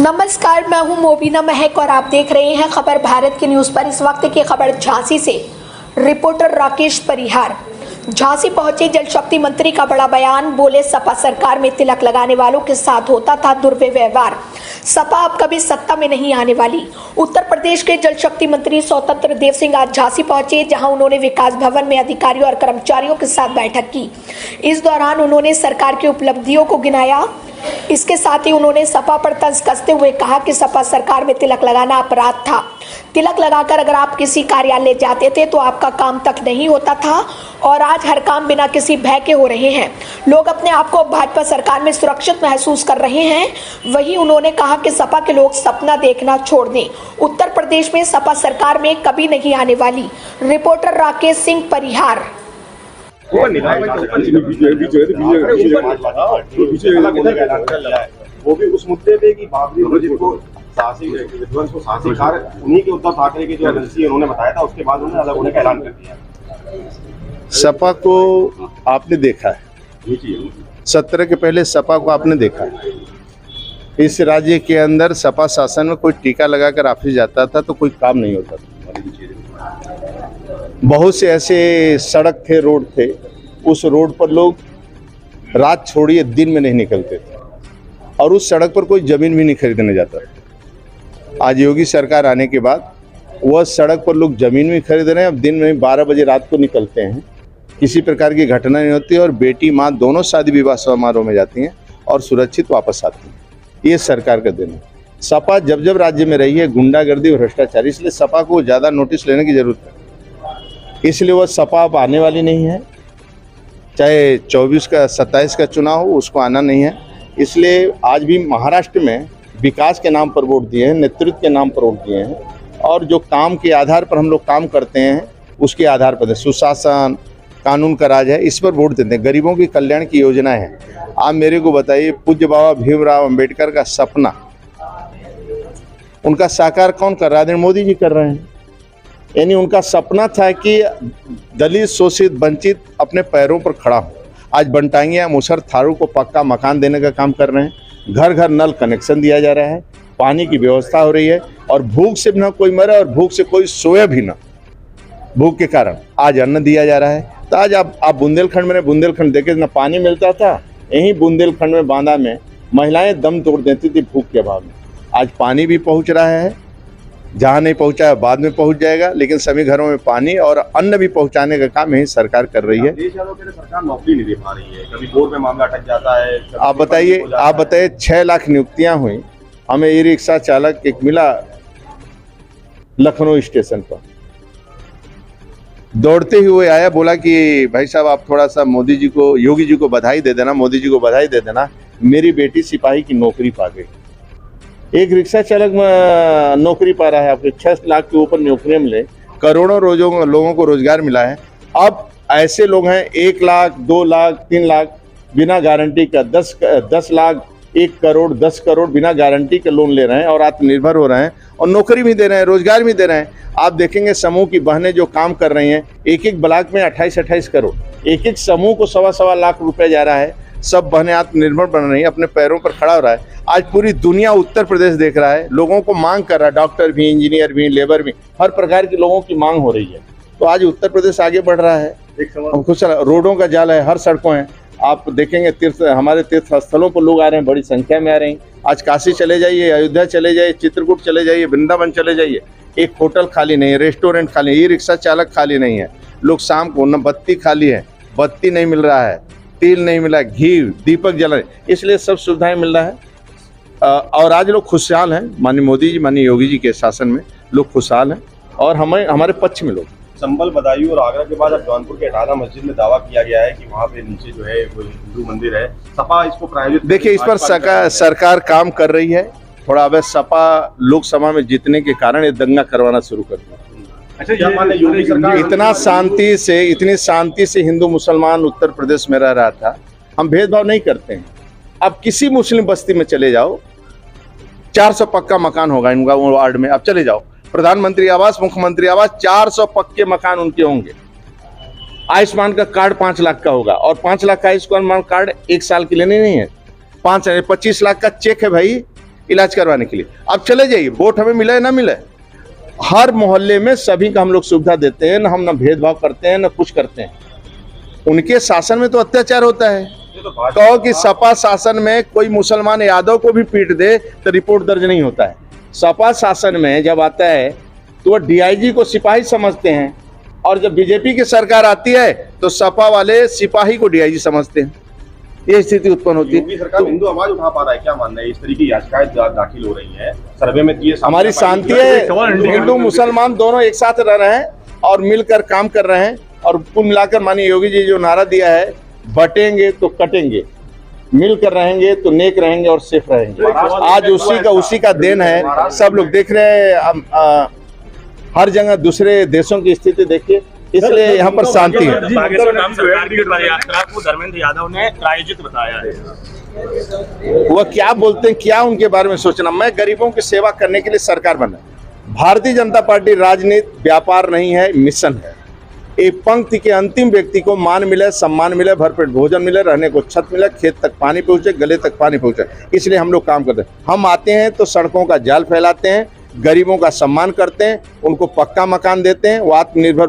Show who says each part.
Speaker 1: नमस्कार, मैं हूं मोबिना महक और आप देख रहे हैं खबर भारत की न्यूज पर। इस वक्त की खबर झांसी से, रिपोर्टर राकेश परिहार। झांसी पहुंचे जल शक्ति मंत्री का बड़ा बयान, बोले सपा सरकार में तिलक लगाने वालों के साथ होता था दुर्व्यवहार। सपा अब कभी सत्ता में नहीं आने वाली। उत्तर प्रदेश के जल शक्ति मंत्री स्वतंत्र देव सिंह आज झांसी पहुंचे, जहां उन्होंने विकास भवन में अधिकारियों और कर्मचारियों के साथ बैठक की। इस दौरान उन्होंने सरकार की उपलब्धियों को गिनाया। इसके साथ ही उन्होंने सपा पर तंज कसते हुए कहा कि सपा सरकार में तिलक लगाना अपराध था। तिलक लगाकर अगर आप किसी कार्यालय जाते थे तो आपका काम तक नहीं होता था, और आज हर काम बिना किसी भय के हो रहे हैं। लोग अपने आप को भाजपा सरकार में सुरक्षित महसूस कर रहे हैं। वहीं उन्होंने कहा कि सपा के लोग सपना देखना छोड़ दें। उत्तर प्रदेश में सपा सरकार में कभी नहीं आने वाली। रिपोर्टर राकेश सिंह परिहार।
Speaker 2: वो भी उस मुद्दे पे कि बाबरी मस्जिद को विध्वंस को साहसीकार उन्हीं के उद्धव ठाकरे की जो एजेंसी है उन्होंने बताया था, उसके बाद उन्होंने अलग होने का ऐलान कर दिया।
Speaker 3: सपा को आपने देखा है, 17 के पहले सपा को आपने देखा है। इस राज्य के अंदर सपा शासन में कोई टीका लगाकर ऑफिस जाता था तो कोई काम नहीं होता था। बहुत से ऐसे सड़क थे, रोड थे, उस रोड पर लोग रात छोड़िए दिन में नहीं निकलते थे, और उस सड़क पर कोई जमीन भी नहीं खरीदने जाता था। आज योगी सरकार आने के बाद वह सड़क पर लोग जमीन भी खरीद रहे हैं। अब दिन में 12 बजे रात को निकलते हैं, किसी प्रकार की घटना नहीं होती, और बेटी माँ दोनों शादी विवाह समारोह में जाती हैं और सुरक्षित वापस आती हैं। ये सरकार का दिन है। सपा जब जब राज्य में रही है गुंडागर्दी और भ्रष्टाचार, इसलिए सपा को ज़्यादा नोटिस लेने की जरूरत है। इसलिए वह सपा अब आने वाली नहीं है, चाहे 24 का 27 का चुनाव हो, उसको आना नहीं है। इसलिए आज भी महाराष्ट्र में विकास के नाम पर वोट दिए हैं, नेतृत्व के नाम पर वोट दिए हैं, और जो काम के आधार पर हम लोग काम करते हैं उसके आधार पर सुशासन कानून का राज है, इस पर वोट देते हैं। गरीबों की कल्याण की योजनाएं हैं। आप मेरे को बताइए, पूज्य बाबा भीमराव अंबेडकर का सपना, उनका साकार कौन कर रहा है? मोदी जी कर रहे हैं। यानी उनका सपना था कि दलित, शोषित, वंचित अपने पैरों पर खड़ा हो। आज बनटांगिया, मुसहर, थारू को पक्का मकान देने का काम कर रहे हैं। घर घर नल कनेक्शन दिया जा रहा है, पानी की व्यवस्था हो रही है, और भूख से ना कोई मरे और भूख से कोई सोए भी ना। भूख के कारण आज अन्न दिया जा रहा है। तो आज आप बुंदेलखंड में, बुंदेलखंड देखे ना पानी मिलता था, यहीं बुंदेलखंड में बांदा में महिलाएं दम तोड़ देती थी भूख के अभाव में। आज पानी भी पहुंच रहा है, जहाँ नहीं पहुंचा है बाद में पहुंच जाएगा, लेकिन सभी घरों में पानी और अन्न भी पहुंचाने का काम यही सरकार कर रही है।
Speaker 2: सरकार नौकरी नहीं दे पा रही है, कभी बोर्ड में मामला अटक जाता है।
Speaker 3: आप बताइए 6 लाख नियुक्तियां हुई। हमें ई रिक्शा चालक एक मिला लखनऊ स्टेशन पर, दौड़ते हुए आया, बोला कि भाई साहब आप थोड़ा सा मोदी जी को, योगी जी को बधाई दे देना, मोदी जी को बधाई दे देना, मेरी बेटी सिपाही की नौकरी पा गई। एक रिक्शा चालक नौकरी पा रहा है, आपके 6 लाख के ऊपर नौकरियां मिले, करोड़ों लोगों को रोजगार मिला है। अब ऐसे लोग हैं 1 लाख, 2 लाख, 3 लाख बिना गारंटी का, 10 लाख, 1 करोड़, 10 करोड़ बिना गारंटी के लोन ले रहे हैं और आत्मनिर्भर हो रहे हैं, और नौकरी भी दे रहे हैं, रोजगार भी दे रहे हैं। आप देखेंगे समूह की बहनें जो काम कर रही हैं, एक ब्लॉक में 28-28 करोड़, एक समूह को 1.25 लाख रुपए जा रहा है। सब बहनें आत्मनिर्भर बन रही हैं, अपने पैरों पर खड़ा हो रहा है। आज पूरी दुनिया उत्तर प्रदेश देख रहा है, लोगों को मांग कर रहा है, डॉक्टर भी, इंजीनियर भी, लेबर भी, हर प्रकार के लोगों की मांग हो रही है। तो आज उत्तर प्रदेश आगे बढ़ रहा है। कुछ रोडों का जाल है, हर सड़कों है। आप देखेंगे हमारे तीर्थ स्थलों पर लोग आ रहे हैं, बड़ी संख्या में आ रहे हैं। आज काशी चले जाइए, अयोध्या चले जाइए, चित्रकूट चले जाइए, वृंदावन चले जाइए, एक होटल खाली नहीं है, रेस्टोरेंट खाली, ई रिक्शा चालक खाली नहीं है। लोग शाम को न बत्ती खाली है, बत्ती नहीं मिल रहा है, तेल नहीं मिला, घी, दीपक जल रहे, इसलिए सब सुविधाएं मिल रहा है। और आज लोग खुशहाल हैं। माननीय मोदी जी, माननीय योगी जी के शासन में लोग खुशहाल हैं, और हमारे पक्ष में लोग।
Speaker 2: संभल, बदायूं और आगरा के बाद अब जौनपुर के अटाला मस्जिद में दावा किया गया है कि वहाँ पे नीचे जो है वो हिंदू मंदिर है। सपा इसको प्रायोजित, देखिए
Speaker 3: इस पर सरकार काम कर रही है। थोड़ा अब सपा लोकसभा में जीतने के कारण ये दंगा करवाना शुरू कर दिया।
Speaker 2: अच्छा, योगी सरकार
Speaker 3: इतनी शांति से हिंदू मुसलमान उत्तर प्रदेश में रह रहा था। हम भेदभाव नहीं करते हैं। अब किसी मुस्लिम बस्ती में चले जाओ, 400 पक्का मकान होगा इनका वार्ड में। अब चले जाओ, प्रधानमंत्री आवास, मुख्यमंत्री आवास, 400 पक्के मकान उनके होंगे। आयुष्मान का कार्ड 5 लाख का होगा, और 5 लाख का आयुष्मान कार्ड 1 साल के लिए नहीं है, 25 लाख का चेक है भाई। इलाज करवाने के लिए। अब चले जाइए, वोट हमें मिले ना मिले, हर मोहल्ले में सभी का हम लोग सुविधा देते हैं, हम ना भेदभाव करते हैं ना कुछ करते हैं। उनके शासन में तो अत्याचार होता है। कहो कि सपा शासन में कोई मुसलमान यादव को भी पीट दे तो रिपोर्ट दर्ज नहीं होता है। सपा शासन में जब आता है तो वो डीआईजी को सिपाही समझते हैं, और जब बीजेपी की सरकार आती है तो सपा वाले सिपाही को डीआईजी समझते हैं। ये स्थिति उत्पन्न होती है।
Speaker 2: योगी सरकार हिंदू आवाज उठा पा रहा है, क्या मानना है? इस तरीके की याचिकाएं दाखिल हो रही है सर्वे में, ये
Speaker 3: हमारी शांति है। हिंदू मुसलमान दोनों एक साथ रह रहे हैं और मिलकर काम कर रहे हैं, और कुल मिलाकर माननीय योगी जी जो नारा दिया है, बटेंगे तो कटेंगे, मिलकर रहेंगे तो नेक रहेंगे और सेफ रहेंगे। आज उसी का देन है। सब लोग देख रहे हैं, हर जगह दूसरे देशों की स्थिति देखिए, इसलिए यहाँ पर शांति है।
Speaker 4: यात्रा को धर्मेंद्र यादव ने प्रायोजित बताया है।
Speaker 3: वह क्या बोलते हैं, क्या उनके बारे में सोचना। मैं गरीबों की सेवा करने के लिए सरकार बना। भारतीय जनता पार्टी राजनीति व्यापार नहीं है, मिशन है। एक पंक्ति के अंतिम व्यक्ति को मान मिले, सम्मान मिले, भरपेट भोजन मिले, रहने को छत मिले, खेत तक पानी पहुंचे, गले तक पानी पहुंचे, इसलिए हम लोग काम करते हैं। हम आते हैं तो सड़कों का जाल फैलाते हैं, गरीबों का सम्मान करते हैं, उनको पक्का मकान देते हैं, वो आत्मनिर्भर